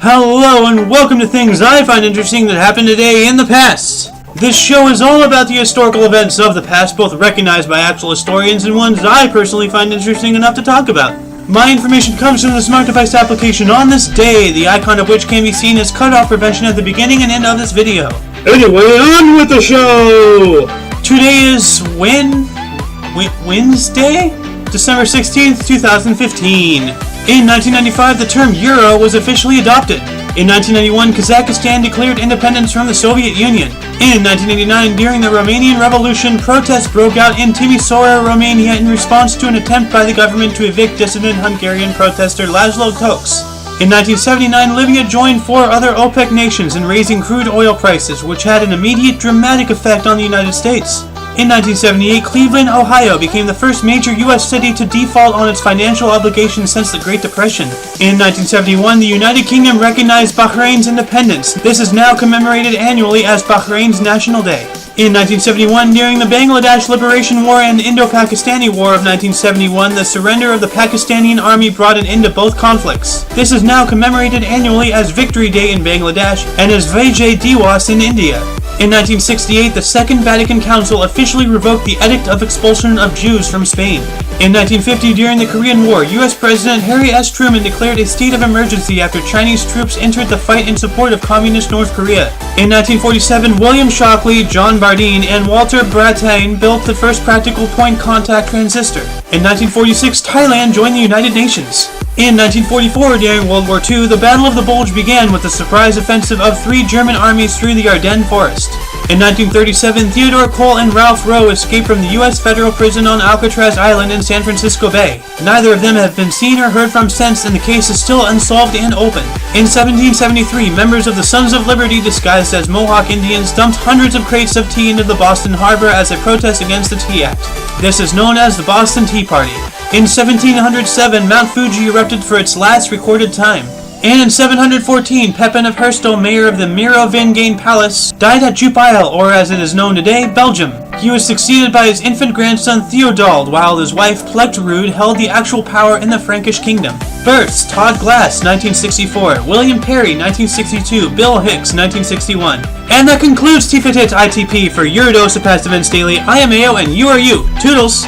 Hello and welcome to things I find interesting that happened today in the past. This show is all about the historical events of the past, both recognized by actual historians and ones I personally find interesting enough to talk about. My information comes from the smart device application on this day, the icon of which can be seen as cutoff prevention at the beginning and end of this video. Anyway, on with the show! Today is Wednesday? December 16th, 2015. In 1995, the term Euro was officially adopted. In 1991, Kazakhstan declared independence from the Soviet Union. In 1989, during the Romanian Revolution, protests broke out in Timisoara, Romania in response to an attempt by the government to evict dissident Hungarian protester Laszlo Tokes. In 1979, Libya joined 4 other OPEC nations in raising crude oil prices, which had an immediate dramatic effect on the United States. In 1978, Cleveland, Ohio became the first major U.S. city to default on its financial obligations since the Great Depression. In 1971, the United Kingdom recognized Bahrain's independence. This is now commemorated annually as Bahrain's National Day. In 1971, during the Bangladesh Liberation War and Indo-Pakistani War of 1971, the surrender of the Pakistani army brought an end to both conflicts. This is now commemorated annually as Victory Day in Bangladesh and as Vijay Diwas in India. In 1968, the Second Vatican Council officially revoked the Edict of Expulsion of Jews from Spain. In 1950, during the Korean War, U.S. President Harry S. Truman declared a state of emergency after Chinese troops entered the fight in support of Communist North Korea. In 1947, William Shockley, John Bardeen, and Walter Brattain built the first practical point contact transistor. In 1946, Thailand joined the United Nations. In 1944, during World War II, the Battle of the Bulge began with the surprise offensive of 3 German armies through the Ardennes Forest. In 1937, Theodore Cole and Ralph Rowe escaped from the U.S. federal prison on Alcatraz Island in San Francisco Bay. Neither of them have been seen or heard from since, and the case is still unsolved and open. In 1773, members of the Sons of Liberty disguised as Mohawk Indians dumped hundreds of crates of tea into the Boston Harbor as a protest against the Tea Act. This is known as the Boston Tea Party. In 1707, Mount Fuji erupted for its last recorded time. And in 714, Pepin of Herstal, mayor of the Merovingian Palace, died at Jupeil, or as it is known today, Belgium. He was succeeded by his infant grandson Theodald, while his wife Plectrude held the actual power in the Frankish kingdom. Births: Todd Glass, 1964, William Perry, 1962, Bill Hicks, 1961. And that concludes Tifitht Itp for your dose of past events daily. I am Ao, and you are you. Toodles!